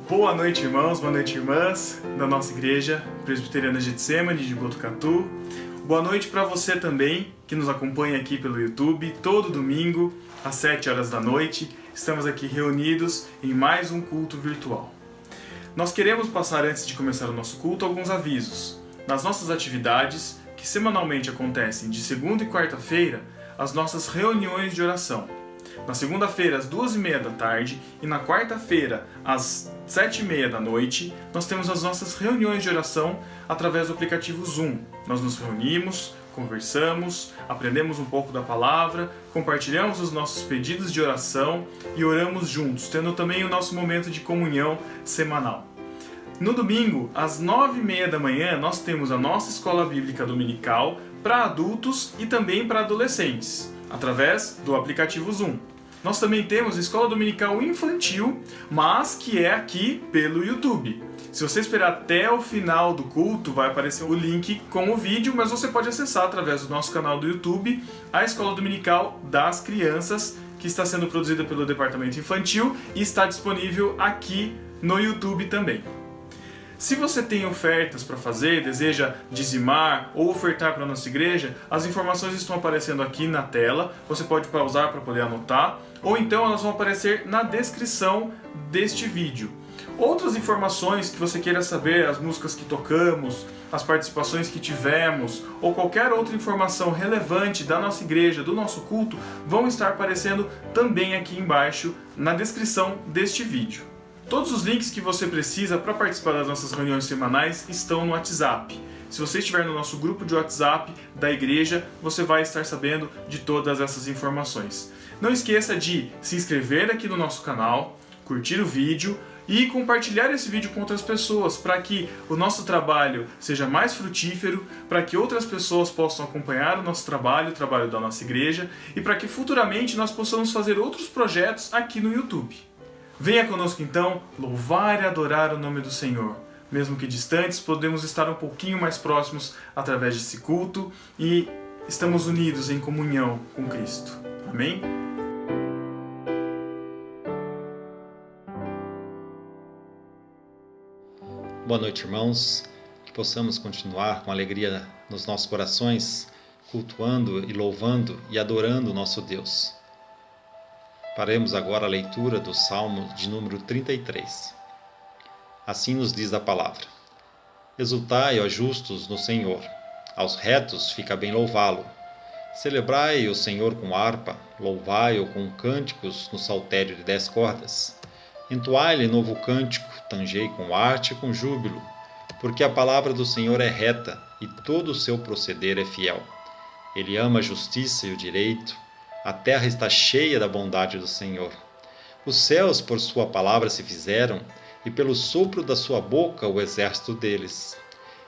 Boa noite, irmãos, boa noite, irmãs da nossa igreja presbiteriana Getsemane de Botucatu. Boa noite para você também que nos acompanha aqui pelo YouTube todo domingo às 7 horas da noite. Estamos aqui reunidos em mais um culto virtual. Nós queremos passar, antes de começar o nosso culto, alguns avisos. Nas nossas atividades, que semanalmente acontecem de segunda e quarta-feira, as nossas reuniões de oração. Na segunda-feira, às 2h30 da tarde, e na quarta-feira, às 7h30 da noite, nós temos as nossas reuniões de oração através do aplicativo Zoom. Nós nos reunimos, conversamos, aprendemos um pouco da palavra, compartilhamos os nossos pedidos de oração e oramos juntos, tendo também o nosso momento de comunhão semanal. No domingo, às 9h30 da manhã, nós temos a nossa escola bíblica dominical para adultos e também para adolescentes, através do aplicativo Zoom. Nós também temos a escola dominical infantil, mas que é aqui pelo YouTube. Se você esperar até o final do culto, vai aparecer o link com o vídeo, mas você pode acessar através do nosso canal do YouTube a escola dominical das crianças, que está sendo produzida pelo departamento infantil e está disponível aqui no YouTube também. Se você tem ofertas para fazer, deseja dizimar ou ofertar para a nossa igreja, as informações estão aparecendo aqui na tela, você pode pausar para poder anotar, ou então elas vão aparecer na descrição deste vídeo. Outras informações que você queira saber, as músicas que tocamos, as participações que tivemos, ou qualquer outra informação relevante da nossa igreja, do nosso culto, vão estar aparecendo também aqui embaixo na descrição deste vídeo. Todos os links que você precisa para participar das nossas reuniões semanais estão no WhatsApp. Se você estiver no nosso grupo de WhatsApp da igreja, você vai estar sabendo de todas essas informações. Não esqueça de se inscrever aqui no nosso canal, curtir o vídeo e compartilhar esse vídeo com outras pessoas para que o nosso trabalho seja mais frutífero, para que outras pessoas possam acompanhar o nosso trabalho, o trabalho da nossa igreja e para que futuramente nós possamos fazer outros projetos aqui no YouTube. Venha conosco então, louvar e adorar o nome do Senhor. Mesmo que distantes, podemos estar um pouquinho mais próximos através desse culto e estamos unidos em comunhão com Cristo. Amém? Boa noite, irmãos. Que possamos continuar com alegria nos nossos corações, cultuando e louvando e adorando o nosso Deus. Faremos agora a leitura do Salmo de número 33. Assim nos diz a palavra: Exultai, ó justos, no Senhor. Aos retos fica bem louvá-lo. Celebrai o Senhor com harpa, louvai-o com cânticos no saltério de 10 cordas. Entoai-lhe novo cântico, tangei com arte e com júbilo, porque a palavra do Senhor é reta e todo o seu proceder é fiel. Ele ama a justiça e o direito. A terra está cheia da bondade do Senhor. Os céus por sua palavra se fizeram, e pelo sopro da sua boca o exército deles.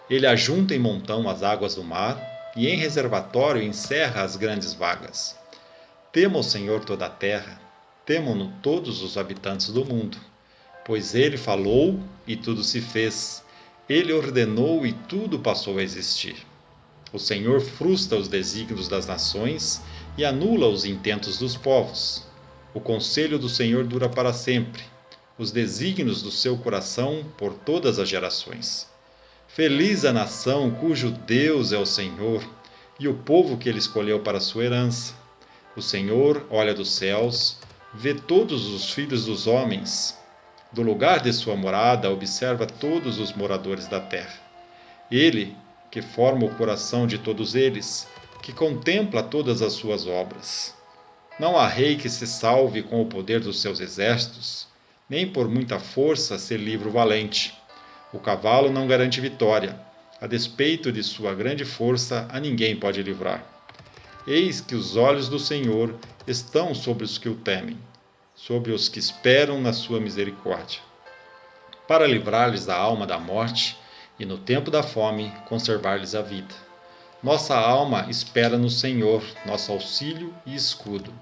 Ele ajunta em montão as águas do mar, e em reservatório encerra as grandes vagas. Tema o Senhor toda a terra, temam-no todos os habitantes do mundo. Pois ele falou, e tudo se fez. Ele ordenou, e tudo passou a existir. O Senhor frustra os desígnios das nações, e anula os intentos dos povos. O conselho do Senhor dura para sempre, os desígnios do seu coração por todas as gerações. Feliz a nação cujo Deus é o Senhor, e o povo que ele escolheu para sua herança. O Senhor olha dos céus, vê todos os filhos dos homens. Do lugar de sua morada observa todos os moradores da terra. Ele, que forma o coração de todos eles, que contempla todas as suas obras. Não há rei que se salve com o poder dos seus exércitos, nem por muita força se livra o valente. O cavalo não garante vitória, a despeito de sua grande força a ninguém pode livrar. Eis que os olhos do Senhor estão sobre os que o temem, sobre os que esperam na sua misericórdia, para livrar-lhes a alma da morte e no tempo da fome conservar-lhes a vida. Nossa alma espera no Senhor, nosso auxílio e escudo.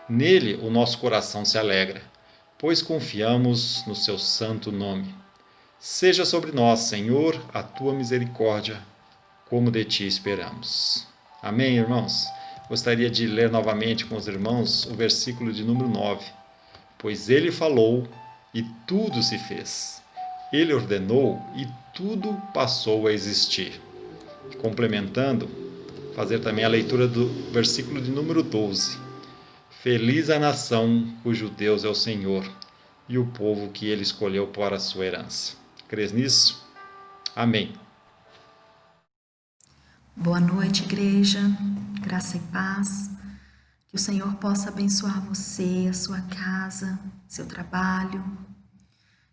Nele o nosso coração se alegra, pois confiamos no seu santo nome. Seja sobre nós, Senhor, a tua misericórdia, como de ti esperamos. Amém, irmãos? Gostaria de ler novamente com os irmãos o versículo de número 9. Pois ele falou, e tudo se fez. Ele ordenou e tudo passou a existir. Complementando, fazer também a leitura do versículo de número 12. Feliz a nação cujo Deus é o Senhor e o povo que ele escolheu para a sua herança. Crês nisso? Amém. Boa noite, igreja. Graça e paz. Que o Senhor possa abençoar você, a sua casa, seu trabalho.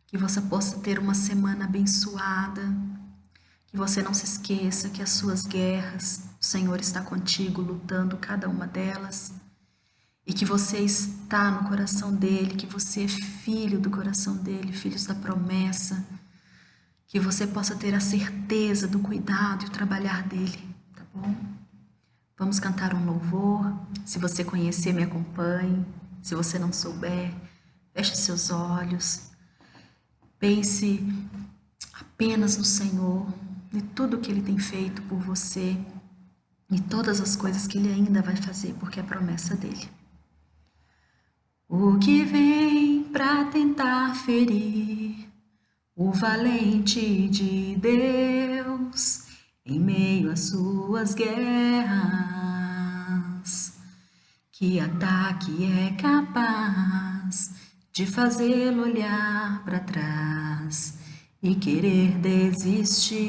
Que você possa ter uma semana abençoada. Que você não se esqueça que as suas guerras, o Senhor está contigo, lutando cada uma delas. E que você está no coração dele, que você é filho do coração dele, filhos da promessa. Que você possa ter a certeza do cuidado e o trabalhar dele, tá bom? Vamos cantar um louvor. Se você conhecer, me acompanhe. Se você não souber, feche seus olhos. Pense apenas no Senhor, de tudo que Ele tem feito por você e todas as coisas que Ele ainda vai fazer, porque é promessa dele. O que vem para tentar ferir o valente de Deus em meio às suas guerras, que ataque é capaz de fazê-lo olhar para trás e querer desistir.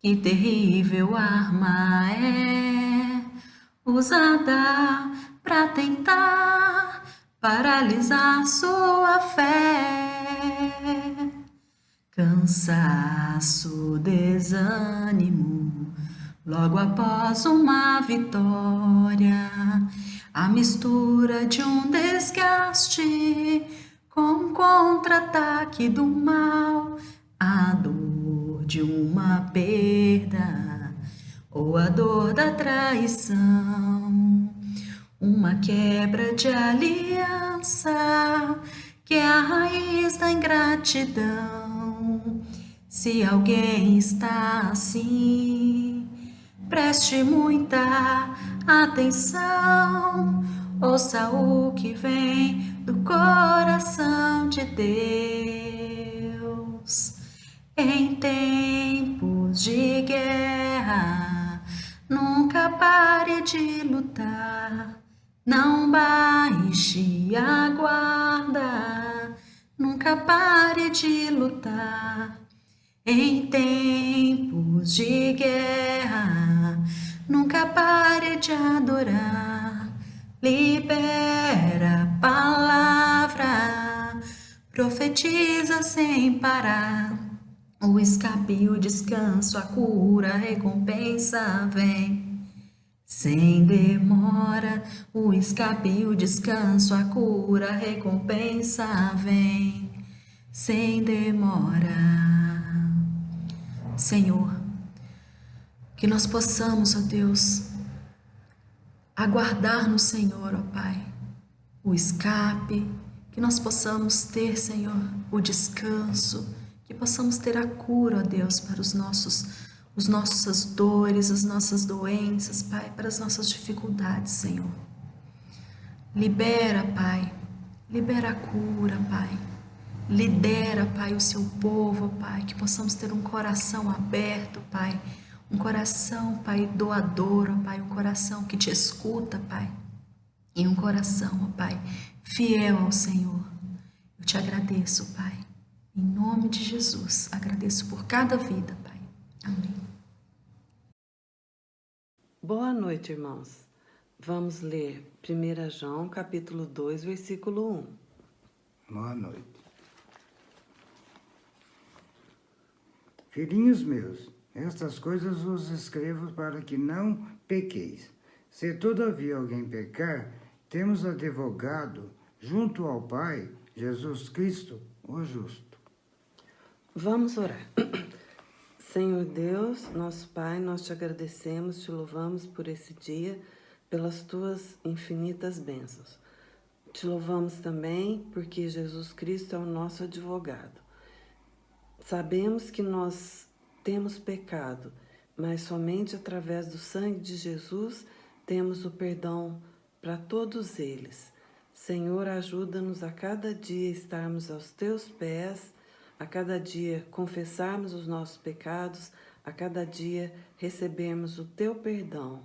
Que terrível arma é usada para tentar paralisar sua fé. Cansaço, desânimo, logo após uma vitória, a mistura de um desgaste com um contra-ataque do mal, a dor de uma perda ou a dor da traição, uma quebra de aliança que é a raiz da ingratidão. Se alguém está assim, preste muita atenção, ouça o que vem do coração de Deus. Em tempos de guerra, nunca pare de lutar, não baixe a guarda, nunca pare de lutar. Em tempos de guerra, nunca pare de adorar. Libera a palavra, profetiza sem parar. O escape e o descanso, a cura, a recompensa vem. Sem demora, o escape e o descanso, a cura, a recompensa vem. Sem demora. Senhor, que nós possamos, ó Deus, aguardar no Senhor, ó Pai, o escape, que nós possamos ter, Senhor, o descanso, que possamos ter a cura, ó Deus, para as nossas dores, as nossas doenças, Pai, para as nossas dificuldades, Senhor. Libera, Pai, libera a cura, Pai. Lidera, Pai, o seu povo, Pai, que possamos ter um coração aberto, Pai, um coração, Pai, doador, ó Pai, um coração que te escuta, Pai, e um coração, ó Pai, fiel ao Senhor. Eu te agradeço, Pai, em nome de Jesus, agradeço por cada vida, Pai. Amém. Boa noite, irmãos. Vamos ler 1 João, capítulo 2, versículo 1. Boa noite. Filhinhos meus, estas coisas vos escrevo para que não pequeis. Se todavia alguém pecar, temos advogado junto ao Pai, Jesus Cristo, o justo. Vamos orar. Senhor Deus, nosso Pai, nós te agradecemos, te louvamos por esse dia, pelas tuas infinitas bênçãos. Te louvamos também porque Jesus Cristo é o nosso advogado. Sabemos que nós temos pecado, mas somente através do sangue de Jesus temos o perdão para todos eles. Senhor, ajuda-nos a cada dia estarmos aos teus pés, a cada dia confessarmos os nossos pecados, a cada dia recebermos o teu perdão.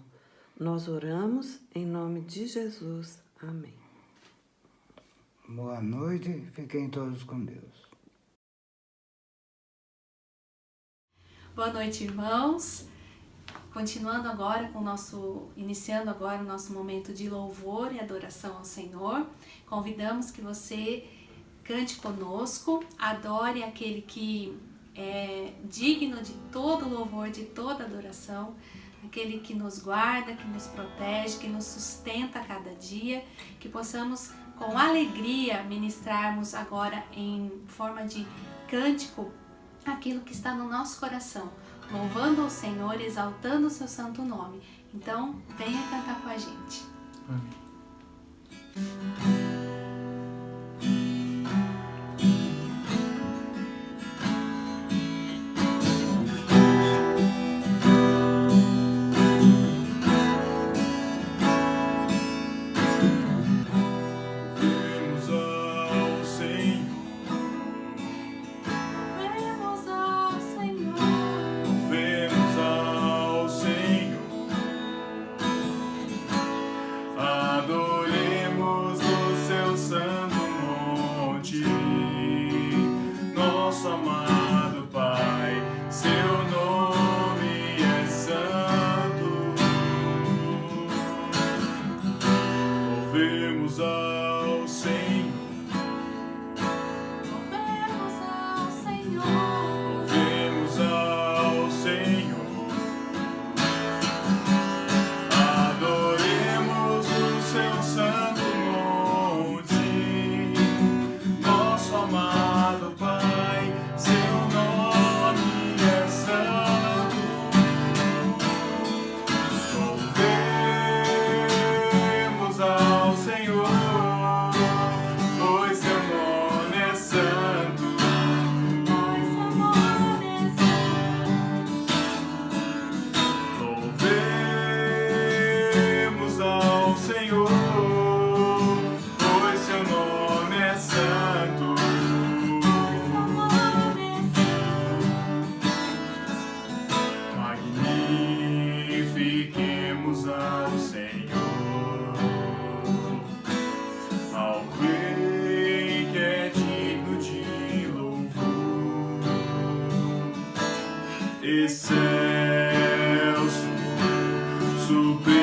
Nós oramos em nome de Jesus. Amém. Boa noite, fiquem todos com Deus. Boa noite, irmãos. Continuando agora iniciando agora o nosso momento de louvor e adoração ao Senhor, convidamos que você cante conosco, adore aquele que é digno de todo louvor, de toda adoração, aquele que nos guarda, que nos protege, que nos sustenta a cada dia, que possamos com alegria ministrarmos agora em forma de cântico aquilo que está no nosso coração, louvando ao Senhor, exaltando o seu santo nome. Então, venha cantar com a gente. Amém. Excelso, supremo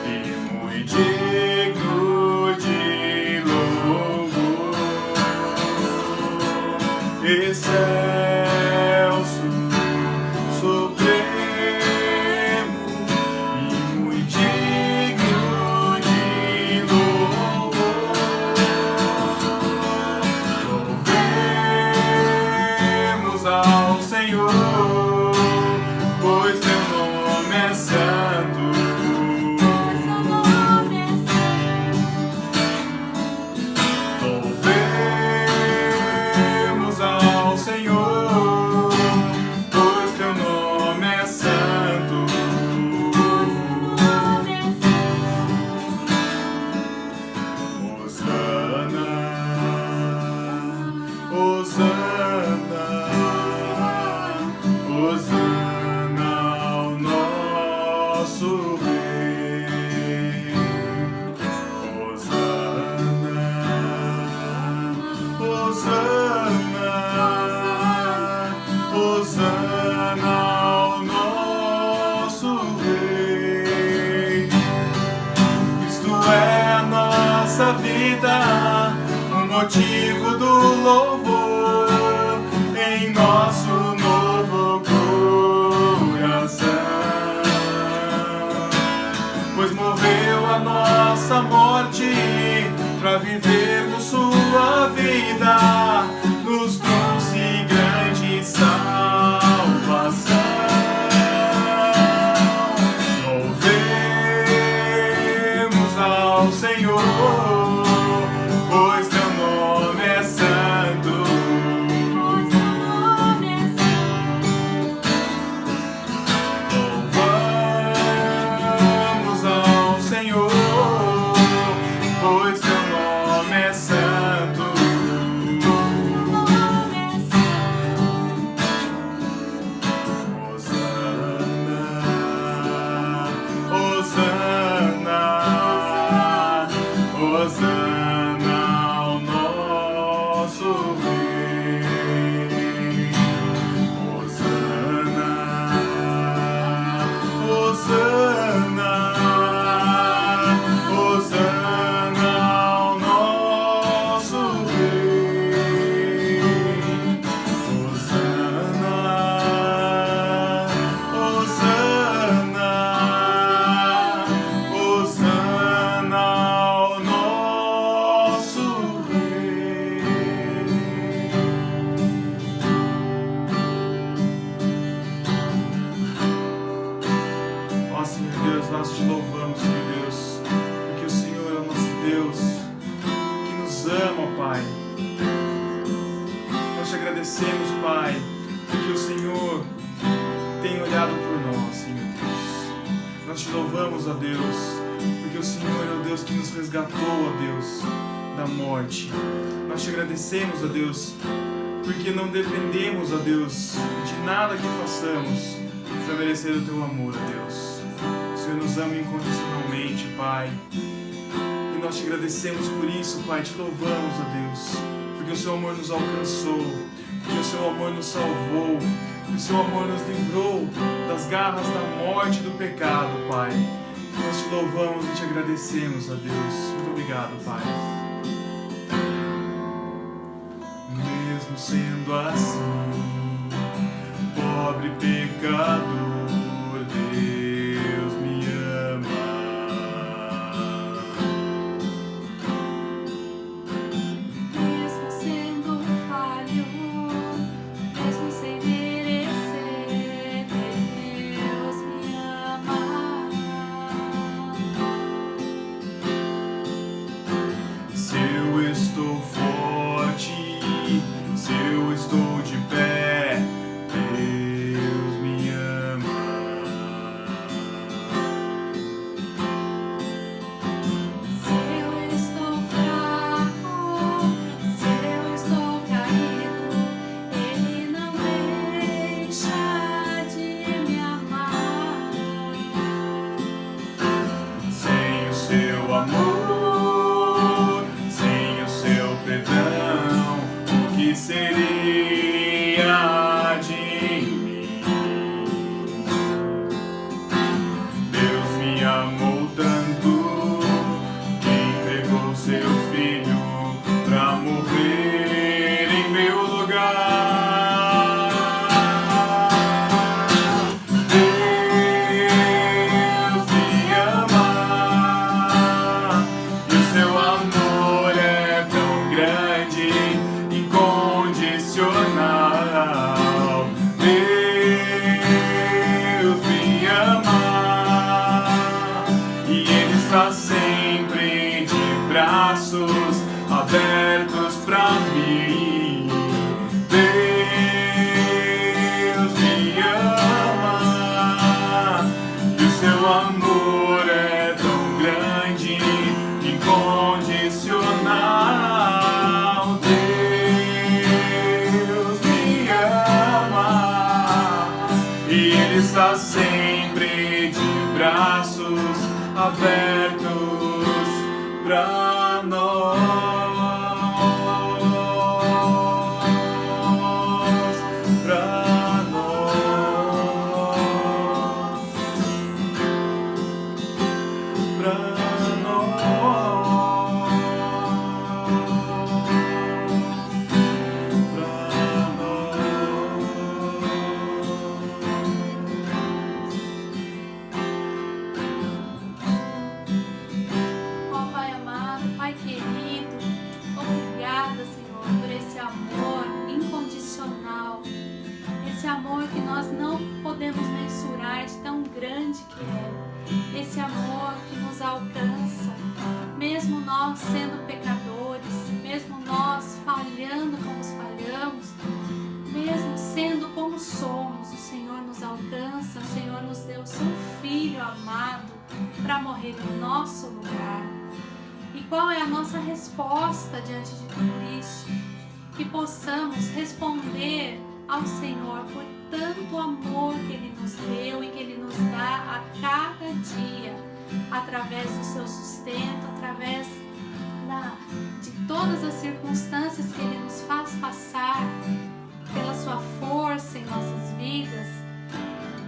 e muito digno de louvor. Excelso, supremo e muito digno de louvor. Louvemos ao Senhor, pois teu nome é santo. Louvemos ao Senhor, pois teu nome é santo. Hosana, Hosana, Hosana ao nosso Rei. Hosana, Hosana, Hosana ao nosso Rei. Cristo é a nossa vida, o motivo do louvor em nosso novo coração. Pois morreu a nossa morte para vivermos sua vida, nos trouxe grande salvação. Louvemos ao Senhor, pois teu nome é santo. Louvamos ao Senhor, pois teu nome é santo. Agradecemos, Pai, porque o Senhor tem olhado por nós, Senhor Deus. Nós te louvamos, ó Deus, porque o Senhor é o Deus que nos resgatou, ó Deus, da morte. Nós te agradecemos, ó Deus, porque não dependemos, ó Deus, de nada que façamos para merecer o teu amor, ó Deus. O Senhor nos ama incondicionalmente, Pai. E nós te agradecemos por isso, Pai, te louvamos, ó Deus, porque o seu amor nos alcançou, porque o seu amor nos salvou, porque o seu amor nos livrou das garras da morte e do pecado, Pai. Nós te louvamos e te agradecemos, ó Deus. Muito obrigado, Pai. Mesmo sendo assim, pobre pecador, Deus me ama. Abertos pra mim, Deus me ama, e o seu amor é tão grande, incondicional. Deus me ama, e Ele está sempre de braços abertos pra nós. Esse amor que nos alcança, mesmo nós sendo pecadores, mesmo nós falhando como falhamos, mesmo sendo como somos, o Senhor nos alcança, o Senhor nos deu o seu Filho amado para morrer no nosso lugar. E qual é a nossa resposta diante de tudo isso. Que possamos responder ao Senhor por tanto amor que Ele nos deu e que Ele nos dá a cada dia, através do seu sustento, através de todas as circunstâncias que Ele nos faz passar, pela sua força em nossas vidas,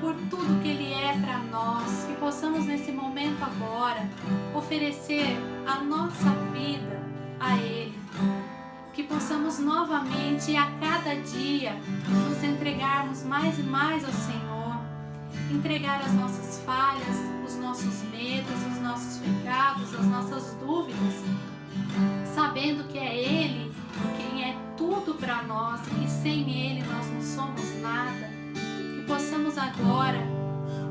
por tudo que Ele é para nós. Que possamos nesse momento agora oferecer a nossa vida a Ele. Que possamos novamente e a cada dia nos entregarmos mais e mais ao Senhor, entregar as nossas falhas, os nossos medos, os nossos pecados, as nossas dúvidas, sabendo que é Ele quem é tudo para nós e que sem Ele nós não somos nada. Que possamos agora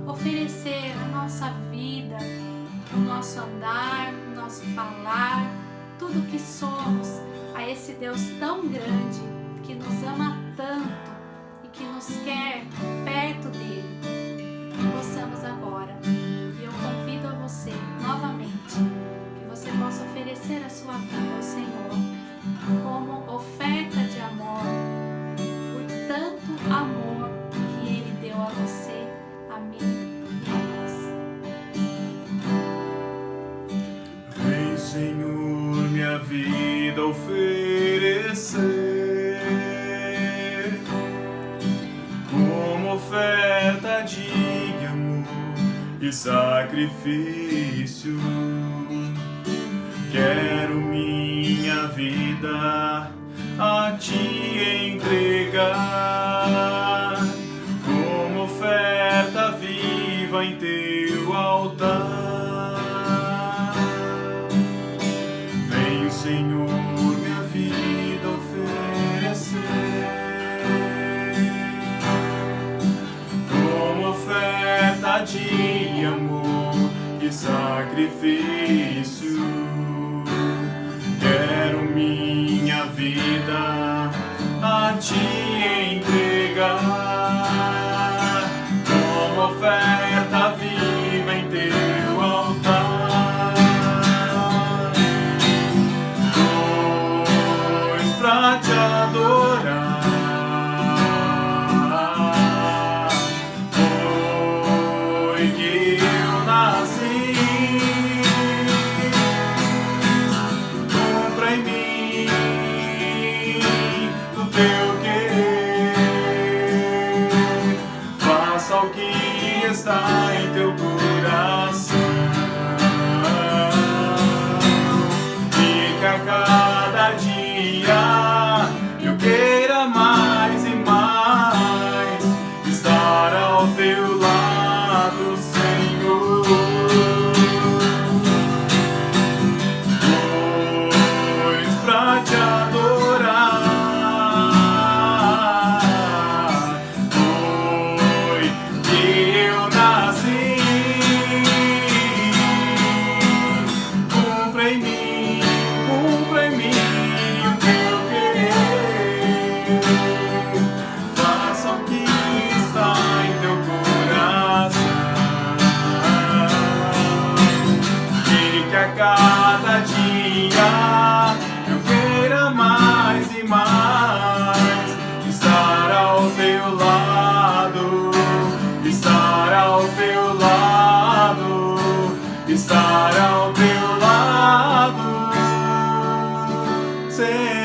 oferecer a nossa vida, o nosso andar, o nosso falar, tudo que somos a esse Deus tão grande, que nos ama tanto e que nos quer perto dele. Que possamos agora, e eu convido a você novamente, que você possa oferecer a sua vida ao Senhor como oferta de amor, por tanto amor que Ele deu a você, a mim e a nós. Vem, Senhor, minha vida oferecer como oferta de amor e sacrifício. Quero minha vida a Ti entregar como oferta viva em Teu altar. Venho, Senhor, minha vida oferecer como oferta de amor e sacrifício. Quero minha vida a Ti entregar como oferta viva em Teu altar. Pois pra Te adorar foi que eu nasci. Cumpra em mim o Teu querer, faça o que está em Teu coração, e que a cada dia eu queira mais e mais estar ao Teu lado, Senhor. Pois pra Te adorar foi que eu nasci. Cumpra em mim o Teu querer, faça o que está em Teu coração, e que a cada dia eu queira mais e mais estar ao Teu lado, estar ao Teu lado, estar ao Teu lado, Senhor.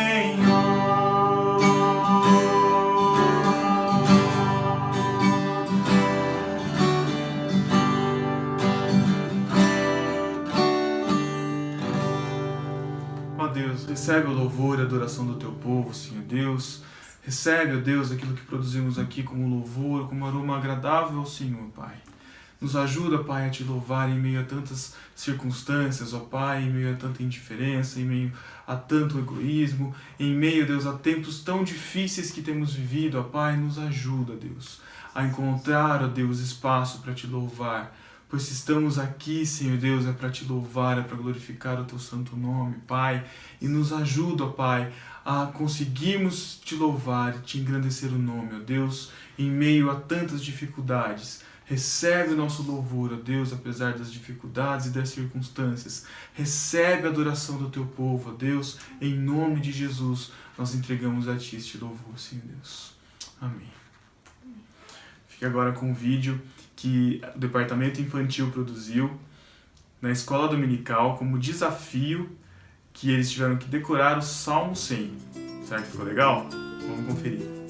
Ó Deus, recebe o louvor e a adoração do Teu povo, Senhor Deus. Recebe, ó Deus, aquilo que produzimos aqui como louvor, como aroma agradável ao Senhor, Pai. Nos ajuda, Pai, a Te louvar em meio a tantas circunstâncias, ó Pai, em meio a tanta indiferença, em meio a tanto egoísmo, em meio, Deus, a tempos tão difíceis que temos vivido, ó Pai. Nos ajuda, Deus, a encontrar, ó Deus, espaço para Te louvar. Pois se estamos aqui, Senhor Deus, é para Te louvar, é para glorificar o Teu santo nome, Pai. E nos ajuda, ó Pai, a conseguirmos Te louvar e Te engrandecer o nome, ó Deus, em meio a tantas dificuldades. Recebe o nosso louvor, ó Deus, apesar das dificuldades e das circunstâncias. Recebe a adoração do teu povo, ó Deus. Em nome de Jesus, nós entregamos a ti este louvor, Senhor Deus. Amém. Fique agora com o vídeo que o Departamento Infantil produziu na escola dominical como desafio que eles tiveram que decorar o Salmo 100. Será que ficou legal? Vamos conferir.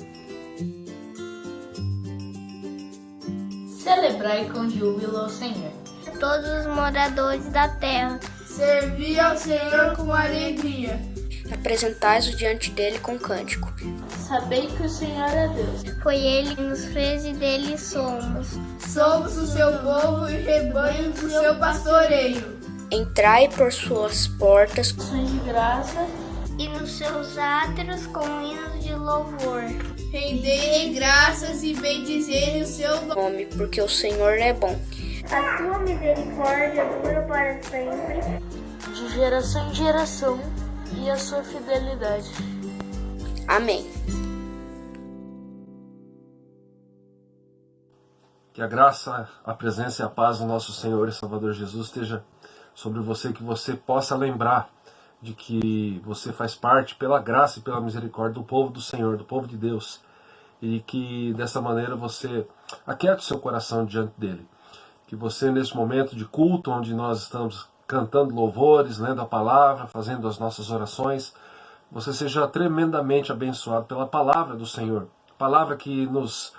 Celebrai com júbilo ao Senhor, todos os moradores da terra. Servi ao Senhor com alegria. Apresentai-os diante dele com cântico. Sabei que o Senhor é Deus. Foi ele que nos fez e dele somos. Somos o seu povo e rebanho do seu pastoreio. Entrai por suas portas com ações de graça e nos seus átrios com hinos de louvor. Rendei graças e bendizei o seu nome, porque o Senhor é bom. A sua misericórdia dura para sempre, de geração em geração, e a sua fidelidade. Amém. Que a graça, a presença e a paz do nosso Senhor e Salvador Jesus esteja sobre você, que você possa lembrar de que você faz parte, pela graça e pela misericórdia, do povo do Senhor, do povo de Deus, e que dessa maneira você aquiete o seu coração diante dele. Que você, nesse momento de culto, onde nós estamos cantando louvores, lendo a palavra, fazendo as nossas orações, você seja tremendamente abençoado pela palavra do Senhor, palavra que nos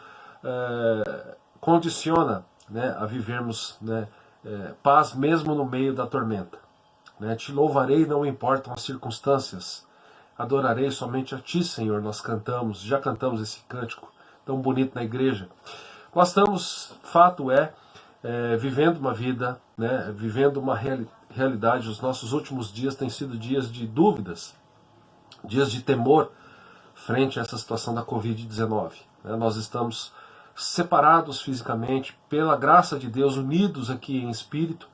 condiciona, né, a vivermos, né, paz mesmo no meio da tormenta. Né? Te louvarei, não importam as circunstâncias, adorarei somente a Ti, Senhor. Nós cantamos, já cantamos esse cântico tão bonito na igreja. Nós estamos, fato vivendo uma vida, né, vivendo uma realidade. Os nossos últimos dias têm sido dias de dúvidas, dias de temor frente a essa situação da Covid-19. Né? Nós estamos separados fisicamente, pela graça de Deus, unidos aqui em espírito,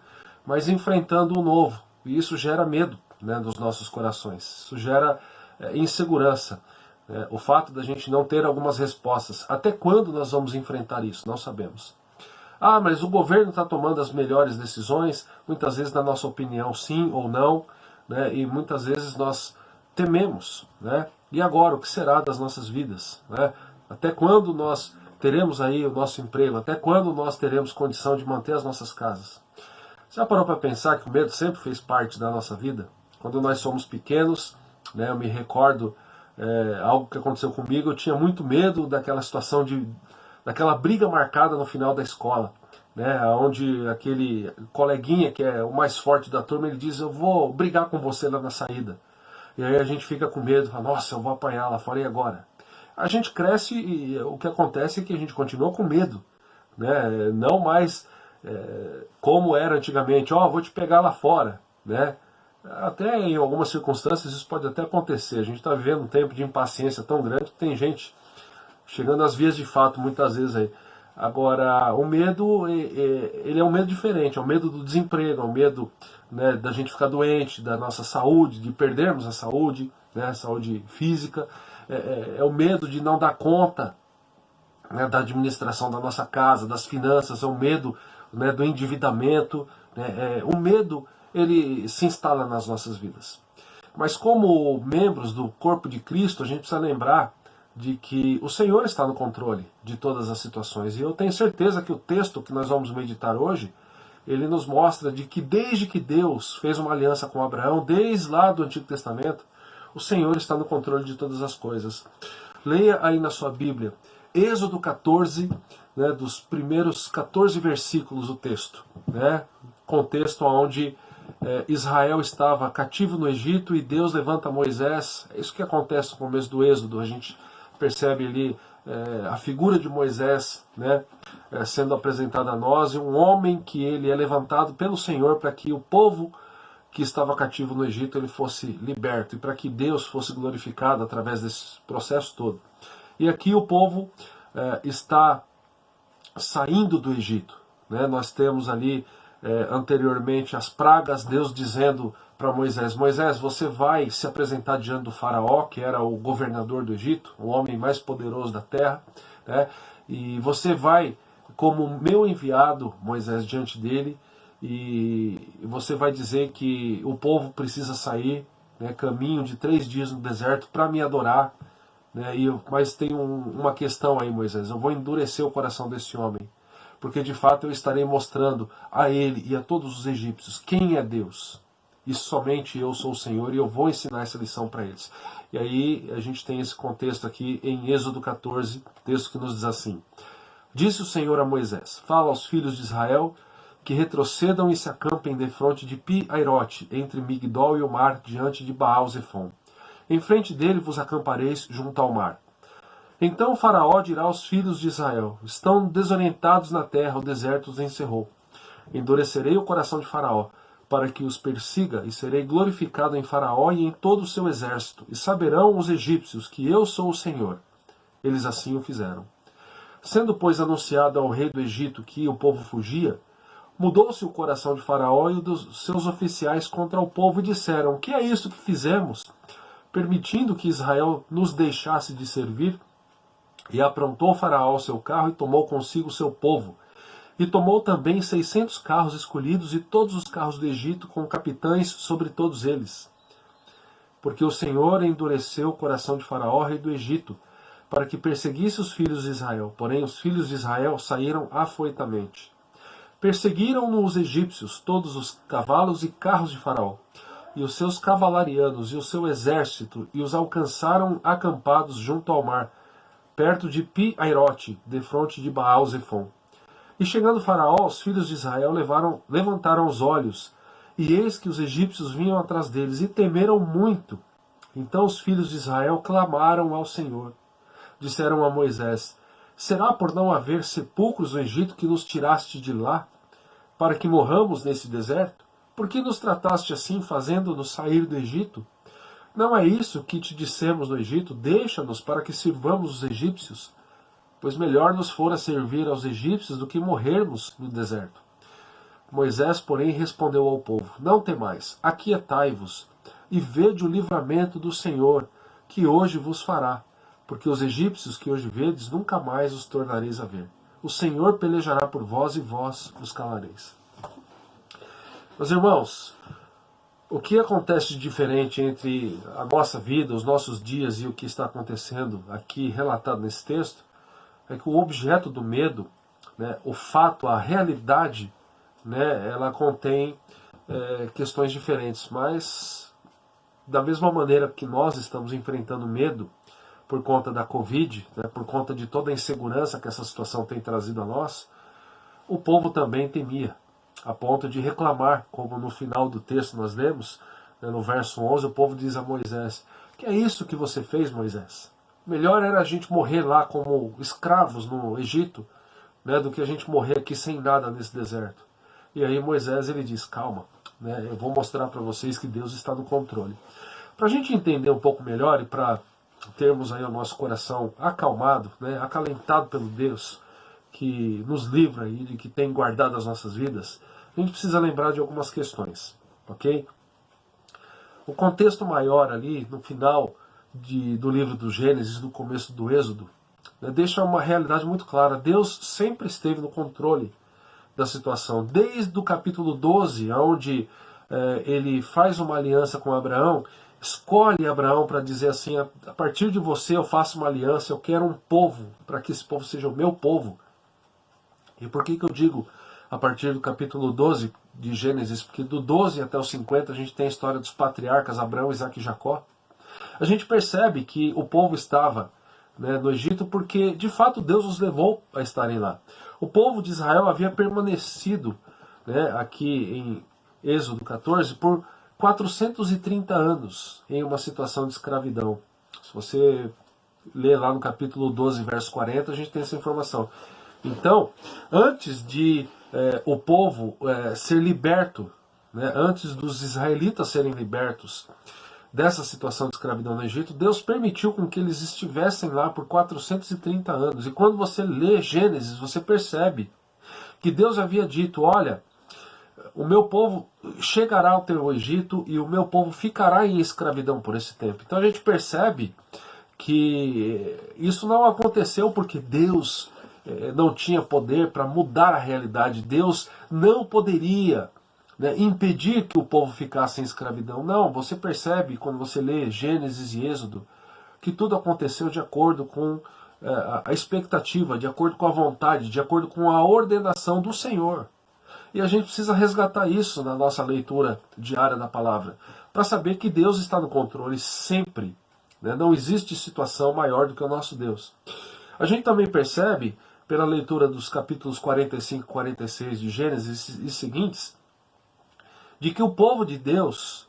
mas enfrentando o novo. E isso gera medo, né, dos nossos corações. Isso gera insegurança. O fato da gente não ter algumas respostas. Até quando nós vamos enfrentar isso? Não sabemos. Ah, mas o governo está tomando as melhores decisões, muitas vezes na nossa opinião sim ou não, né, e muitas vezes nós tememos. Né? E agora, o que será das nossas vidas? Né? Até quando nós teremos aí o nosso emprego? Até quando nós teremos condição de manter as nossas casas? Já parou para pensar que o medo sempre fez parte da nossa vida? Quando nós somos pequenos, né, eu me recordo algo que aconteceu comigo, eu tinha muito medo daquela situação, daquela briga marcada no final da escola, né, onde aquele coleguinha que é o mais forte da turma, ele diz: eu vou brigar com você lá na saída. E aí a gente fica com medo, fala: nossa, eu vou apanhar lá fora, e agora? A gente cresce e o que acontece é que a gente continua com medo, né? Não mais como era antigamente, vou te pegar lá fora, né? Até em algumas circunstâncias isso pode até acontecer. A gente está vivendo um tempo de impaciência tão grande que tem gente chegando às vias de fato muitas vezes aí. Agora, o medo, ele é um medo diferente, é o medo do desemprego, é o medo, né, da gente ficar doente, da nossa saúde, de perdermos a saúde, né, a saúde física. É o medo de não dar conta, né, da administração da nossa casa, das finanças, é o medo, né, do endividamento. Né, o medo, ele se instala nas nossas vidas. Mas como membros do corpo de Cristo, a gente precisa lembrar de que o Senhor está no controle de todas as situações. E eu tenho certeza que o texto que nós vamos meditar hoje, ele nos mostra de que desde que Deus fez uma aliança com Abraão, desde lá do Antigo Testamento, o Senhor está no controle de todas as coisas. Leia aí na sua Bíblia, Êxodo 14, né, dos primeiros 14 versículos o texto. Né, contexto onde Israel estava cativo no Egito e Deus levanta Moisés. É isso que acontece no começo do Êxodo. A gente percebe ali a figura de Moisés, né, sendo apresentada a nós, e um homem que ele é levantado pelo Senhor para que o povo que estava cativo no Egito ele fosse liberto e para que Deus fosse glorificado através desse processo todo. E aqui o povo está saindo do Egito. Né? Nós temos ali anteriormente as pragas, Deus dizendo para Moisés: Moisés, você vai se apresentar diante do faraó, que era o governador do Egito, o homem mais poderoso da terra, né? E você vai como meu enviado, Moisés, diante dele, e você vai dizer que o povo precisa sair, né, caminho de 3 dias no deserto para me adorar, né, mas tem uma questão aí, Moisés, eu vou endurecer o coração desse homem, porque de fato eu estarei mostrando a ele e a todos os egípcios quem é Deus. E somente eu sou o Senhor, e eu vou ensinar essa lição para eles. E aí a gente tem esse contexto aqui em Êxodo 14, texto que nos diz assim: Disse o Senhor a Moisés: Fala aos filhos de Israel que retrocedam e se acampem defronte de Pi-Airote, entre Migdol e o mar, diante de Baal-Zefon. Em frente dele vos acampareis junto ao mar. Então o Faraó dirá aos filhos de Israel: Estão desorientados na terra, o deserto os encerrou. Endurecerei o coração de Faraó, para que os persiga, e serei glorificado em Faraó e em todo o seu exército, e saberão os egípcios que eu sou o Senhor. Eles assim o fizeram. Sendo, pois, anunciado ao rei do Egito que o povo fugia, mudou-se o coração de Faraó e dos seus oficiais contra o povo, e disseram: Que é isso que fizemos, permitindo que Israel nos deixasse de servir? E aprontou Faraó o seu carro e tomou consigo o seu povo. E tomou também 600 carros escolhidos e todos os carros do Egito, com capitães sobre todos eles. Porque o Senhor endureceu o coração de Faraó, rei do Egito, para que perseguisse os filhos de Israel. Porém os filhos de Israel saíram afoitamente. Perseguiram-no os egípcios, todos os cavalos e carros de Faraó, e os seus cavalarianos e o seu exército, e os alcançaram acampados junto ao mar, perto de Pi-Airote, defronte de Baal-Zefon. E chegando Faraó, os filhos de Israel levantaram os olhos, e eis que os egípcios vinham atrás deles, e temeram muito. Então os filhos de Israel clamaram ao Senhor. Disseram a Moisés: Será por não haver sepulcros no Egito que nos tiraste de lá, para que morramos nesse deserto? Por que nos trataste assim, fazendo-nos sair do Egito? Não é isso que te dissemos no Egito: Deixa-nos para que sirvamos os egípcios? Pois melhor nos fora servir aos egípcios do que morrermos no deserto. Moisés, porém, respondeu ao povo: Não temais, aquietai-vos, e vede o livramento do Senhor, que hoje vos fará, porque os egípcios que hoje vedes, nunca mais os tornareis a ver. O Senhor pelejará por vós, e vós os calareis. Meus irmãos, o que acontece de diferente entre a nossa vida, os nossos dias e o que está acontecendo aqui relatado nesse texto, é que o objeto do medo, né, o fato, a realidade, né, ela contém questões diferentes, mas da mesma maneira que nós estamos enfrentando medo por conta da Covid, né, por conta de toda a insegurança que essa situação tem trazido a nós, o povo também temia, a ponto de reclamar, como no final do texto nós lemos, né, no verso 11, o povo diz a Moisés: Que é isso que você fez, Moisés? Melhor era a gente morrer lá como escravos no Egito, né, do que a gente morrer aqui sem nada nesse deserto. E aí Moisés ele diz: Calma, né, eu vou mostrar para vocês que Deus está no controle. Para a gente entender um pouco melhor e para termos aí o nosso coração acalmado, né, acalentado pelo Deus que nos livra e que tem guardado as nossas vidas, a gente precisa lembrar de algumas questões, ok? O contexto maior ali, no final do livro do Gênesis, no começo do Êxodo, né, deixa uma realidade muito clara. Deus sempre esteve no controle da situação. Desde o capítulo 12, onde ele faz uma aliança com Abraão, escolhe Abraão para dizer assim: a partir de você eu faço uma aliança, eu quero um povo, para que esse povo seja o meu povo. E por que eu digo a partir do capítulo 12 de Gênesis? Porque do 12 até os 50 a gente tem a história dos patriarcas Abraão, Isaque e Jacó. A gente percebe que o povo estava, né, no Egito porque de fato Deus os levou a estarem lá. O povo de Israel havia permanecido, né, aqui em Êxodo 14 por 430 anos em uma situação de escravidão. Se você ler lá no capítulo 12, verso 40, a gente tem essa informação. Então, antes de o povo ser liberto, né, antes dos israelitas serem libertos dessa situação de escravidão no Egito, Deus permitiu com que eles estivessem lá por 430 anos. E quando você lê Gênesis, você percebe que Deus havia dito: olha, o meu povo chegará ao teu Egito e o meu povo ficará em escravidão por esse tempo. Então a gente percebe que isso não aconteceu porque Deus não tinha poder para mudar a realidade. Deus não poderia, né, impedir que o povo ficasse em escravidão. Não, você percebe quando você lê Gênesis e Êxodo que tudo aconteceu de acordo com a expectativa, de acordo com a vontade, de acordo com a ordenação do Senhor. E a gente precisa resgatar isso na nossa leitura diária da palavra, para saber que Deus está no controle sempre, né? Não existe situação maior do que o nosso Deus. A gente também percebe, pela leitura dos capítulos 45 e 46 de Gênesis e seguintes, de que o povo de Deus,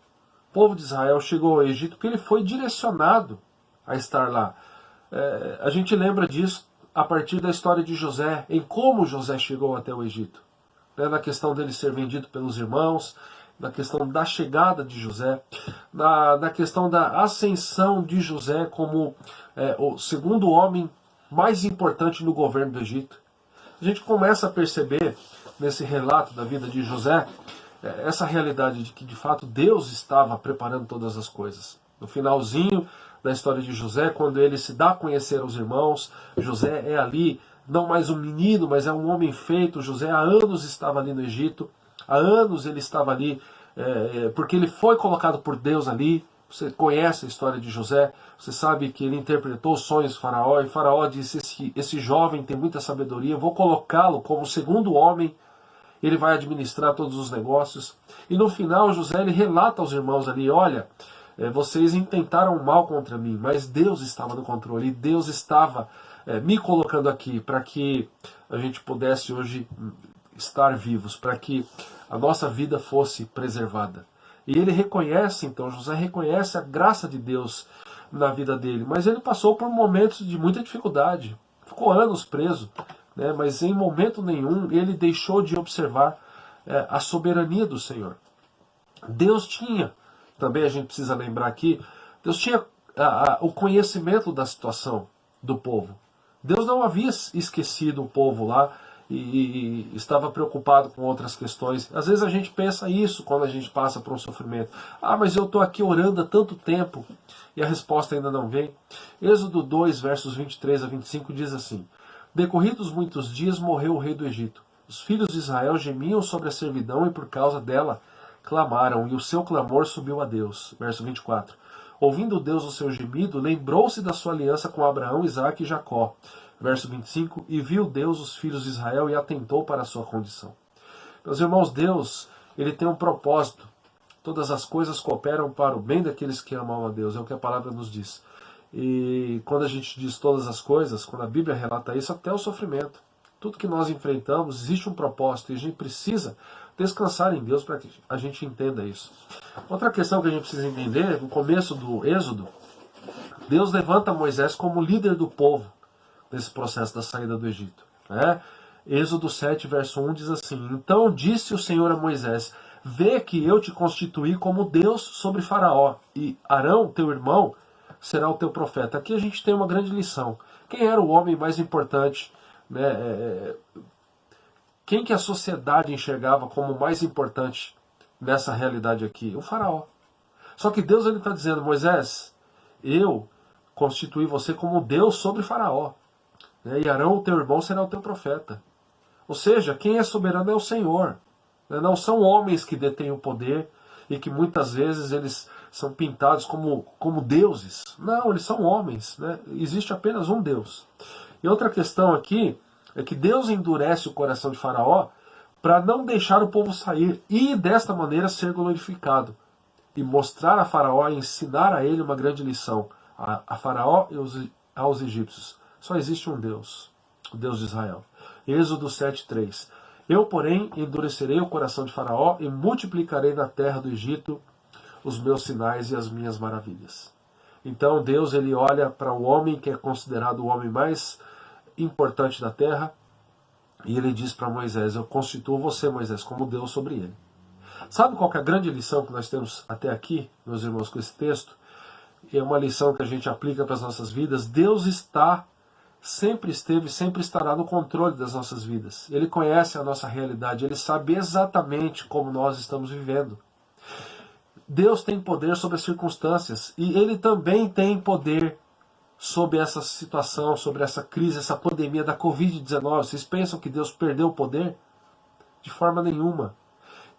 o povo de Israel, chegou ao Egito porque ele foi direcionado a estar lá. A gente lembra disso a partir da história de José, em como José chegou até o Egito. Na questão dele ser vendido pelos irmãos, na questão da chegada de José, na questão da ascensão de José como o segundo homem mais importante no governo do Egito. A gente começa a perceber nesse relato da vida de José essa realidade de que de fato Deus estava preparando todas as coisas. No finalzinho da história de José, quando ele se dá a conhecer aos irmãos, José é ali não mais um menino, mas é um homem feito. José há anos estava ali no Egito, há anos ele estava ali, porque ele foi colocado por Deus ali. Você conhece a história de José, você sabe que ele interpretou os sonhos de Faraó, e Faraó disse: esse jovem tem muita sabedoria, eu vou colocá-lo como segundo homem, ele vai administrar todos os negócios. E no final José ele relata aos irmãos ali: olha, vocês intentaram mal contra mim, mas Deus estava no controle, e Deus estava me colocando aqui para que a gente pudesse hoje estar vivos, para que a nossa vida fosse preservada. E ele reconhece, então, José reconhece a graça de Deus na vida dele, mas ele passou por momentos de muita dificuldade, ficou anos preso, né, mas em momento nenhum ele deixou de observar a soberania do Senhor. Deus tinha, também a gente precisa lembrar aqui, Deus tinha o conhecimento da situação do povo. Deus não havia esquecido o povo lá e estava preocupado com outras questões. Às vezes a gente pensa isso quando a gente passa por um sofrimento. Ah, mas eu estou aqui orando há tanto tempo e a resposta ainda não vem. Êxodo 2, versos 23 a 25 diz assim: decorridos muitos dias morreu o rei do Egito. Os filhos de Israel gemiam sobre a servidão e por causa dela clamaram, e o seu clamor subiu a Deus. Verso 24. Ouvindo Deus o seu gemido, lembrou-se da sua aliança com Abraão, Isaque e Jacó. Verso 25. E viu Deus os filhos de Israel e atentou para a sua condição. Meus irmãos, Deus, ele tem um propósito. Todas as coisas cooperam para o bem daqueles que amam a Deus. É o que a palavra nos diz. E quando a gente diz todas as coisas, quando a Bíblia relata isso, até o sofrimento. Tudo que nós enfrentamos, existe um propósito. E a gente precisa descansar em Deus para que a gente entenda isso. Outra questão que a gente precisa entender, no começo do Êxodo, Deus levanta Moisés como líder do povo nesse processo da saída do Egito. Êxodo 7, verso 1 diz assim: então disse o Senhor a Moisés: vê que eu te constituí como Deus sobre Faraó, e Arão, teu irmão, será o teu profeta. Aqui a gente tem uma grande lição. Quem era o homem mais importante, né? Quem que a sociedade enxergava como mais importante nessa realidade aqui? O Faraó. Só que Deus está dizendo: Moisés, eu constituí você como Deus sobre Faraó, né? E Arão, o teu irmão, será o teu profeta. Ou seja, quem é soberano é o Senhor. Né? Não são homens que detêm o poder e que muitas vezes eles são pintados como deuses. Não, eles são homens. Né? Existe apenas um Deus. E outra questão aqui é que Deus endurece o coração de Faraó para não deixar o povo sair e desta maneira ser glorificado e mostrar a Faraó, ensinar a ele uma grande lição, a Faraó e aos egípcios. Só existe um Deus, o Deus de Israel. Êxodo 7:3. Eu, porém, endurecerei o coração de Faraó e multiplicarei na terra do Egito os meus sinais e as minhas maravilhas. Então Deus, ele olha para o homem que é considerado o homem mais importante da terra, e ele diz para Moisés: eu constituo você, Moisés, como Deus sobre ele. Sabe qual que é a grande lição que nós temos até aqui, meus irmãos, com esse texto? É uma lição que a gente aplica para as nossas vidas. Deus sempre esteve, sempre estará no controle das nossas vidas. Ele conhece a nossa realidade, ele sabe exatamente como nós estamos vivendo. Deus tem poder sobre as circunstâncias, e ele também tem poder sobre essa situação, sobre essa crise, essa pandemia da Covid-19? Vocês pensam que Deus perdeu o poder? De forma nenhuma.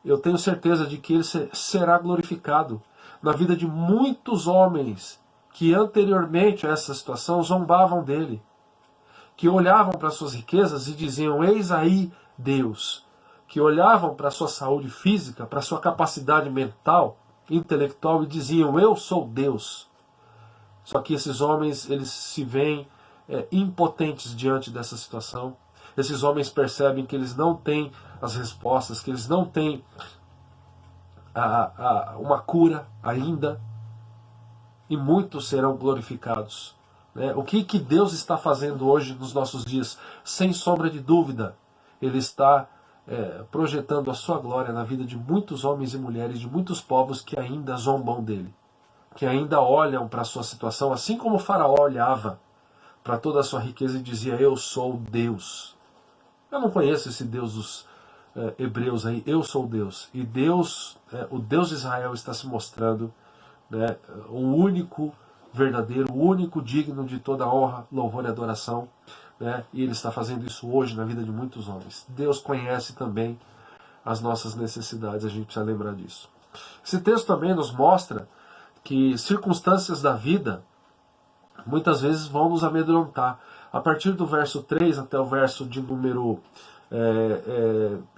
Eu tenho certeza de que Ele será glorificado na vida de muitos homens que anteriormente a essa situação zombavam dele, que olhavam para suas riquezas e diziam, eis aí Deus, que olhavam para a sua saúde física, para a sua capacidade mental, intelectual e diziam, eu sou Deus. Só que esses homens, eles se veem impotentes diante dessa situação. Esses homens percebem que eles não têm as respostas, que eles não têm uma cura ainda, e muitos serão glorificados. O que Deus está fazendo hoje nos nossos dias? Sem sombra de dúvida, Ele está projetando a sua glória na vida de muitos homens e mulheres, de muitos povos que ainda zombam dele, que ainda olham para a sua situação, assim como o faraó olhava para toda a sua riqueza e dizia, eu sou Deus. Eu não conheço esse Deus dos hebreus aí, eu sou Deus. E Deus, o Deus de Israel está se mostrando, o único verdadeiro, o único digno de toda honra, louvor e adoração, e Ele está fazendo isso hoje na vida de muitos homens. Deus conhece também as nossas necessidades, a gente precisa lembrar disso. Esse texto também nos mostra que circunstâncias da vida muitas vezes vão nos amedrontar. A partir do verso 3 até o verso de número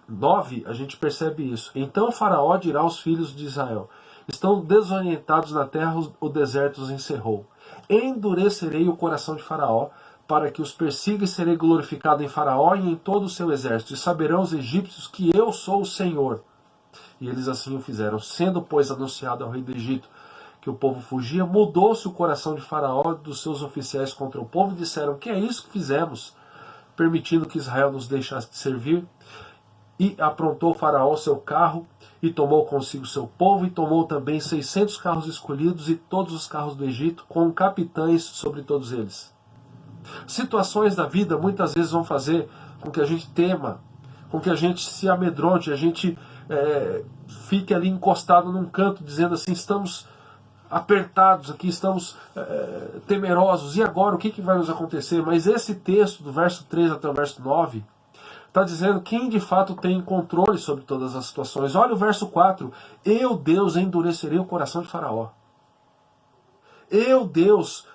9, a gente percebe isso. Então o faraó dirá aos filhos de Israel, estão desorientados na terra, o deserto os encerrou. Endurecerei o coração de faraó, para que os persiga, e serei glorificado em faraó e em todo o seu exército. E saberão os egípcios que eu sou o Senhor. E eles assim o fizeram. Sendo, pois, anunciado ao rei do Egito que o povo fugia, mudou-se o coração de faraó e dos seus oficiais contra o povo, e disseram, que é isso que fizemos, permitindo que Israel nos deixasse de servir? E aprontou faraó seu carro, e tomou consigo seu povo, e tomou também 600 carros escolhidos, e todos os carros do Egito, com capitães sobre todos eles. Situações da vida muitas vezes vão fazer com que a gente tema, com que a gente se amedronte, a gente fique ali encostado num canto, dizendo assim, estamos apertados aqui, estamos temerosos, e agora o que vai nos acontecer? Mas esse texto, do verso 3 até o verso 9, está dizendo quem de fato tem controle sobre todas as situações. Olha o verso 4, eu, Deus, endurecerei o coração de faraó. Eu, Deus,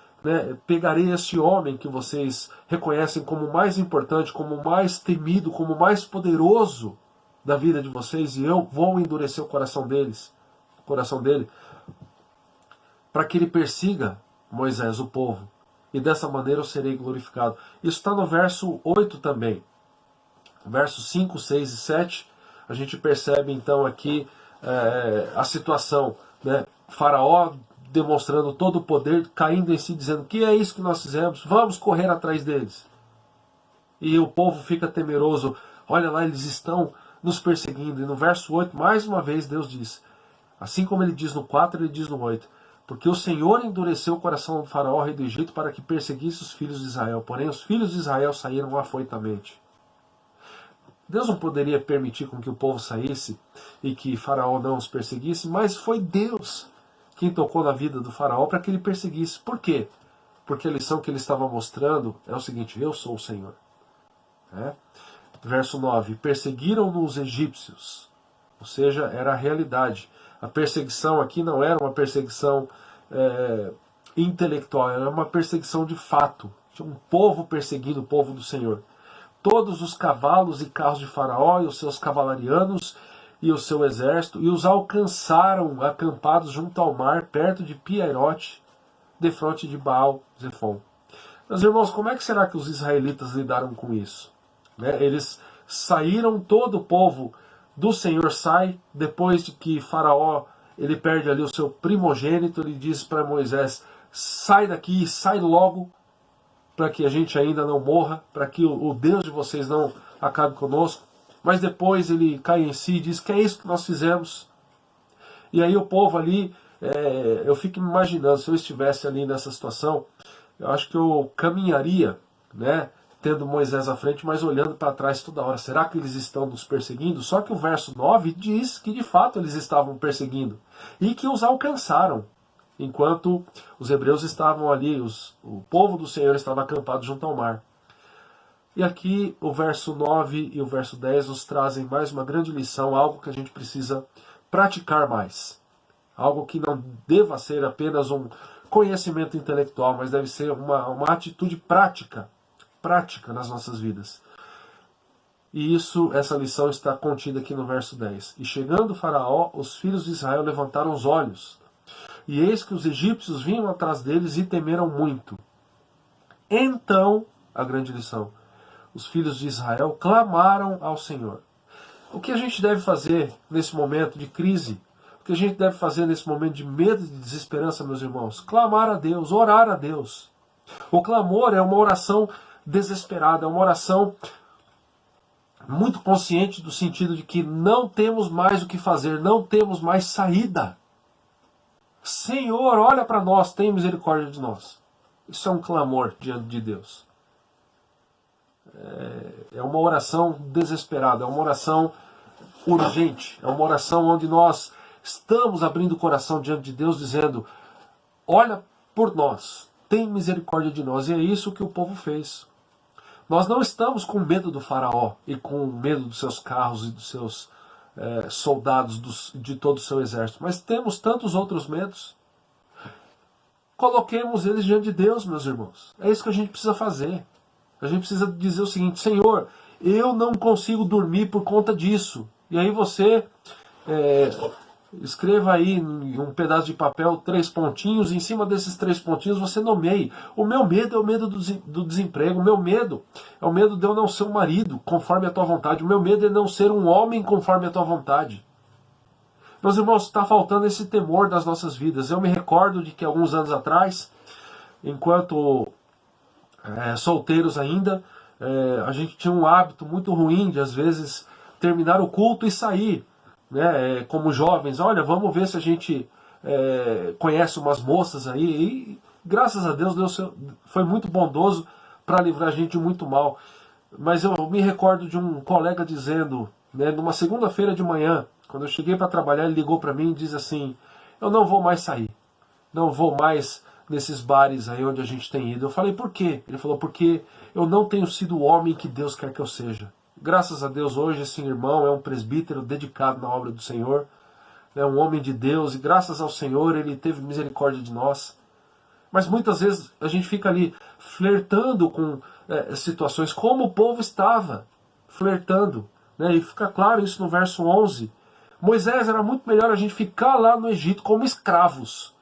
pegarei este homem que vocês reconhecem como o mais importante, como o mais temido, como o mais poderoso da vida de vocês, e eu vou endurecer o coração dele, para que ele persiga Moisés, o povo, e dessa maneira eu serei glorificado. Isso está no verso 8 também. Versos 5, 6 e 7, a gente percebe então aqui a situação, Faraó demonstrando todo o poder, caindo em si, dizendo, que é isso que nós fizemos? Vamos correr atrás deles. E o povo fica temeroso, olha lá, eles estão nos perseguindo. E no verso 8, mais uma vez, Deus diz, assim como ele diz no 4, ele diz no 8, porque o Senhor endureceu o coração do faraó, rei do Egito, para que perseguisse os filhos de Israel. Porém, os filhos de Israel saíram afoitamente. Deus não poderia permitir com que o povo saísse e que faraó não os perseguisse, mas foi Deus quem tocou na vida do faraó para que ele perseguisse. Por quê? Porque a lição que ele estava mostrando é o seguinte, eu sou o Senhor. Verso 9, perseguiram-no os egípcios, ou seja, era a realidade. A perseguição aqui não era uma perseguição intelectual, era uma perseguição de fato. Tinha um povo perseguindo o povo do Senhor. Todos os cavalos e carros de faraó e os seus cavalarianos e o seu exército, e os alcançaram acampados junto ao mar, perto de Piairote, defronte de Baal-Zefon. Meus irmãos, como é que será que os israelitas lidaram com isso? Eles saíram, todo o povo do Senhor sai, depois de que Faraó ele perde ali o seu primogênito, ele diz para Moisés, sai daqui, sai logo, para que a gente ainda não morra, para que o Deus de vocês não acabe conosco. Mas depois ele cai em si e diz que é isso que nós fizemos. E aí o povo ali, eu fico me imaginando, se eu estivesse ali nessa situação, eu acho que eu caminharia, tendo Moisés à frente, mas olhando para trás toda hora. Será que eles estão nos perseguindo? Só que o verso 9 diz que de fato eles estavam perseguindo e que os alcançaram. enquanto os hebreus estavam ali, o povo do Senhor estava acampado junto ao mar. E aqui o verso 9 e o verso 10 nos trazem mais uma grande lição, algo que a gente precisa praticar mais. Algo que não deva ser apenas um conhecimento intelectual, mas deve ser uma atitude prática nas nossas vidas. E essa lição está contida aqui no verso 10. E chegando o Faraó, os filhos de Israel levantaram os olhos, e eis que os egípcios vinham atrás deles e temeram muito. Então, a grande lição, os filhos de Israel clamaram ao Senhor. O que a gente deve fazer nesse momento de crise? O que a gente deve fazer nesse momento de medo e de desesperança, meus irmãos? Clamar a Deus, orar a Deus. O clamor é uma oração desesperada, é uma oração muito consciente do sentido de que não temos mais o que fazer, não temos mais saída. Senhor, olha para nós, tem misericórdia de nós. Isso é um clamor diante de Deus. É uma oração desesperada, é uma oração urgente, é uma oração onde nós estamos abrindo o coração diante de Deus, dizendo: olha por nós, tem misericórdia de nós. E é isso que o povo fez. Nós não estamos com medo do Faraó e com medo dos seus carros e dos seus soldados, de todo o seu exército, mas temos tantos outros medos. Coloquemos eles diante de Deus, meus irmãos. É isso que a gente precisa fazer. A gente precisa dizer o seguinte: Senhor, eu não consigo dormir por conta disso. E aí você escreva aí em um pedaço de papel 3 pontinhos, e em cima desses 3 pontinhos você nomeie. O meu medo é o medo do desemprego, o meu medo é o medo de eu não ser um marido conforme a tua vontade, o meu medo é não ser um homem conforme a tua vontade. Meus irmãos, está faltando esse temor das nossas vidas. Eu me recordo de que alguns anos atrás, enquanto solteiros ainda, a gente tinha um hábito muito ruim de às vezes terminar o culto e sair, né, como jovens. Olha, vamos ver se a gente conhece umas moças aí. E graças a Deus, Deus foi muito bondoso para livrar a gente de muito mal. Mas eu me recordo de um colega dizendo, né, numa segunda-feira de manhã, quando eu cheguei para trabalhar, ele ligou para mim e diz assim: eu não vou mais sair, não vou mais nesses bares aí onde a gente tem ido. Eu falei: por quê? Ele falou: porque eu não tenho sido o homem que Deus quer que eu seja. Graças a Deus, hoje esse irmão é um presbítero dedicado na obra do Senhor, é um homem de Deus, e graças ao Senhor ele teve misericórdia de nós. Mas muitas vezes a gente fica ali flertando com situações como o povo estava flertando, né? E fica claro isso no verso 11. Moisés, era muito melhor a gente ficar lá no Egito como escravos,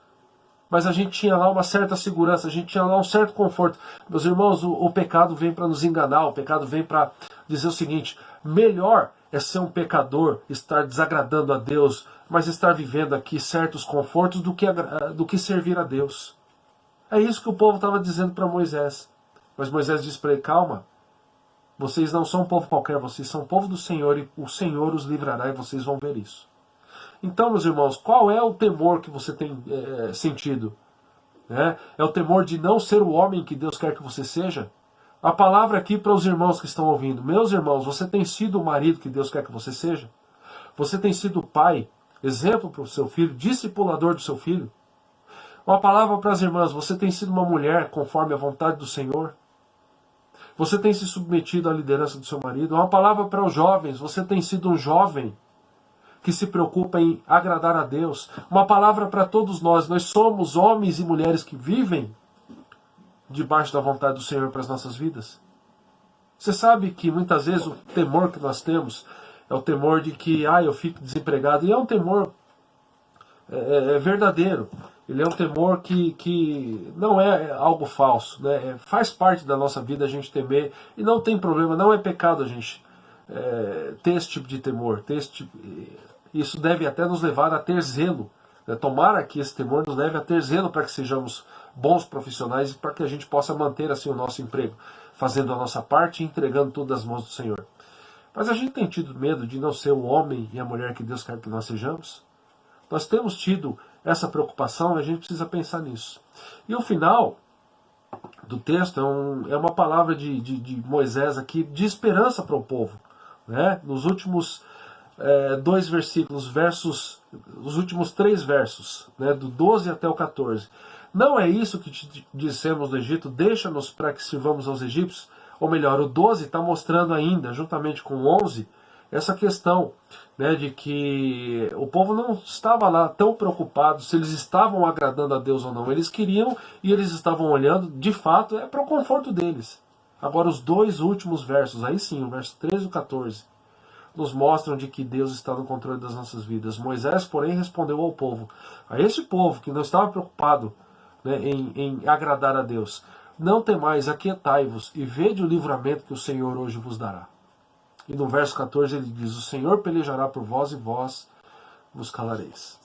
mas a gente tinha lá uma certa segurança, a gente tinha lá um certo conforto. Meus irmãos, o pecado vem para nos enganar, o pecado vem para dizer o seguinte: melhor é ser um pecador, estar desagradando a Deus, mas estar vivendo aqui certos confortos do que servir a Deus. É isso que o povo estava dizendo para Moisés. Mas Moisés disse para ele: calma, vocês não são um povo qualquer, vocês são um povo do Senhor, e o Senhor os livrará, e vocês vão ver isso. Então, meus irmãos, qual é o temor que você tem sentido? É o temor de não ser o homem que Deus quer que você seja? A palavra aqui para os irmãos que estão ouvindo: meus irmãos, você tem sido o marido que Deus quer que você seja? Você tem sido o pai, exemplo para o seu filho, discipulador do seu filho? Uma palavra para as irmãs: você tem sido uma mulher conforme a vontade do Senhor? Você tem se submetido à liderança do seu marido? Uma palavra para os jovens: você tem sido um jovem que se preocupa em agradar a Deus? Uma palavra para todos nós: nós somos homens e mulheres que vivem debaixo da vontade do Senhor para as nossas vidas? Você sabe que muitas vezes o temor que nós temos é o temor de que eu fico desempregado, e é um temor verdadeiro. Ele é um temor que não é algo falso, né? Faz parte da nossa vida a gente temer, e não tem problema, não é pecado a gente ter esse tipo de temor. Isso deve até nos levar a ter zelo, né? Tomara que esse temor nos leve a ter zelo para que sejamos bons profissionais e para que a gente possa manter assim o nosso emprego, fazendo a nossa parte e entregando tudo nas mãos do Senhor. Mas a gente tem tido medo de não ser o homem e a mulher que Deus quer que nós sejamos? Nós temos tido essa preocupação, e a gente precisa pensar nisso. E o final do texto é uma palavra de Moisés aqui, de esperança para o povo, né? Nos últimos 2 versículos, versos os últimos 3 versos, né, do 12 até o 14. Não é isso que te dissemos no Egito, deixa-nos para que sirvamos aos egípcios? Ou melhor, o 12 está mostrando ainda, juntamente com o 11, essa questão, né, de que o povo não estava lá tão preocupado se eles estavam agradando a Deus ou não. Eles queriam e eles estavam olhando, de fato, para o conforto deles. Agora os 2 últimos versos, aí sim, o verso 13 e o 14, nos mostram de que Deus está no controle das nossas vidas. Moisés, porém, respondeu ao povo, a esse povo que não estava preocupado, né, em agradar a Deus: não temais, aquietai-vos e vede o livramento que o Senhor hoje vos dará. E no verso 14 ele diz: o Senhor pelejará por vós e vós vos calareis.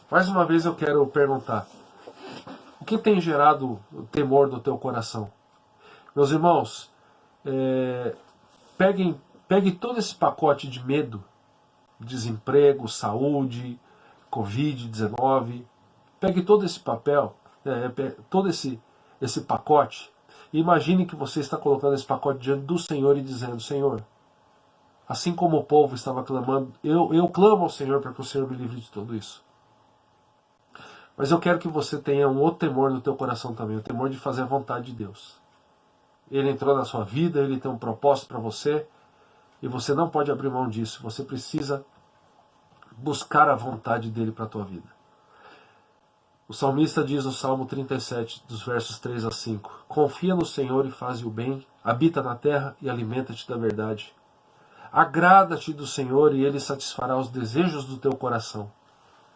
Mais uma vez eu quero perguntar: o que tem gerado o temor do teu coração? Meus irmãos, pegue todo esse pacote de medo, desemprego, saúde, Covid-19, pegue todo esse papel, todo esse pacote, e imagine que você está colocando esse pacote diante do Senhor e dizendo: Senhor, assim como o povo estava clamando, eu clamo ao Senhor para que o Senhor me livre de tudo isso. Mas eu quero que você tenha um outro temor no teu coração também, o temor de fazer a vontade de Deus. Ele entrou na sua vida, ele tem um propósito para você, e você não pode abrir mão disso. Você precisa buscar a vontade dele para a tua vida. O salmista diz no Salmo 37, dos versos 3 a 5, confia no Senhor e faze o bem, habita na terra e alimenta-te da verdade. Agrada-te do Senhor e ele satisfará os desejos do teu coração.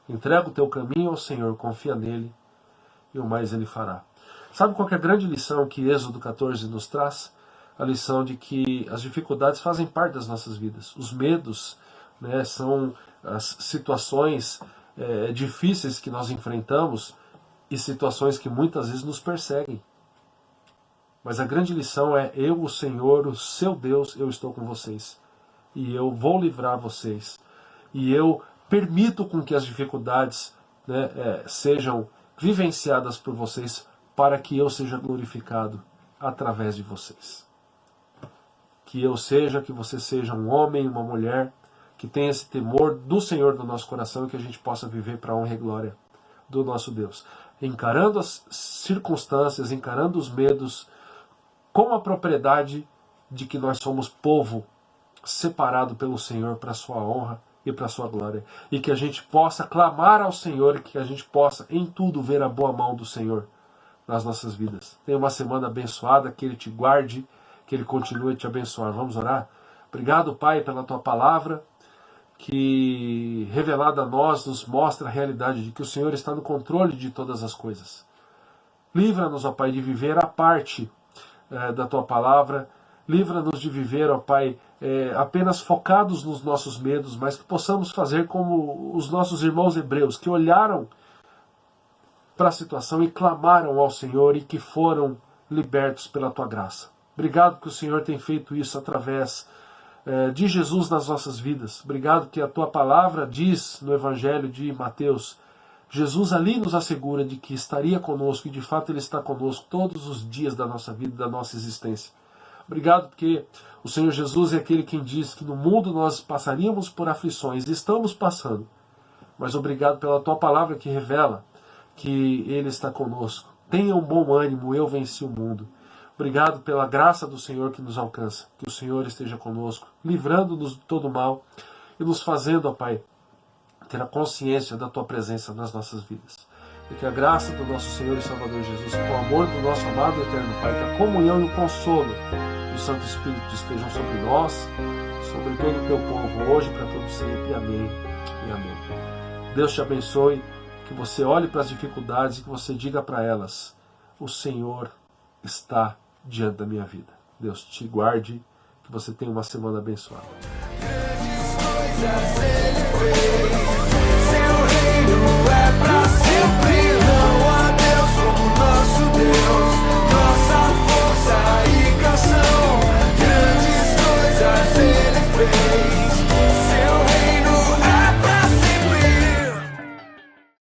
Entrega o teu caminho ao Senhor, confia nele e o mais ele fará. Sabe qual que é a grande lição que Êxodo 14 nos traz? A lição de que as dificuldades fazem parte das nossas vidas. Os medos, né, são as situações difíceis que nós enfrentamos e situações que muitas vezes nos perseguem. Mas a grande lição é: eu, o Senhor, o seu Deus, eu estou com vocês. E eu vou livrar vocês. E eu permito com que as dificuldades, né, sejam vivenciadas por vocês para que eu seja glorificado através de vocês. Que você seja um homem, uma mulher que tenha esse temor do Senhor no nosso coração e que a gente possa viver para a honra e glória do nosso Deus. Encarando as circunstâncias, encarando os medos, com a propriedade de que nós somos povo separado pelo Senhor para a sua honra e para a sua glória. E que a gente possa clamar ao Senhor e que a gente possa em tudo ver a boa mão do Senhor nas nossas vidas. Tenha uma semana abençoada, que Ele te guarde, que Ele continue a te abençoar. Vamos orar? Obrigado, Pai, pela Tua palavra, que revelada a nós nos mostra a realidade de que o Senhor está no controle de todas as coisas. Livra-nos, ó Pai, de viver a parte da Tua palavra. Livra-nos de viver, ó Pai, apenas focados nos nossos medos, mas que possamos fazer como os nossos irmãos hebreus, que olharam para a situação e clamaram ao Senhor e que foram libertos pela Tua graça. Obrigado que o Senhor tem feito isso através de Jesus nas nossas vidas. Obrigado que a Tua palavra diz no Evangelho de Mateus, Jesus ali nos assegura de que estaria conosco e de fato Ele está conosco todos os dias da nossa vida, da nossa existência. Obrigado porque o Senhor Jesus é aquele quem diz que no mundo nós passaríamos por aflições, e estamos passando. Mas obrigado pela Tua palavra que revela que Ele está conosco. Tenha um bom ânimo, eu venci o mundo. Obrigado pela graça do Senhor que nos alcança. Que o Senhor esteja conosco, livrando-nos de todo mal e nos fazendo, ó Pai, ter a consciência da Tua presença nas nossas vidas. E que a graça do nosso Senhor e Salvador Jesus, que o amor do nosso amado e eterno Pai, que a comunhão e o consolo do Santo Espírito estejam sobre nós, sobre todo o Teu povo, hoje e para todo sempre. Amém e amém. Deus te abençoe, que você olhe para as dificuldades e que você diga para elas: o Senhor está diante da minha vida. Deus te guarde, que você tenha uma semana abençoada. Seu reino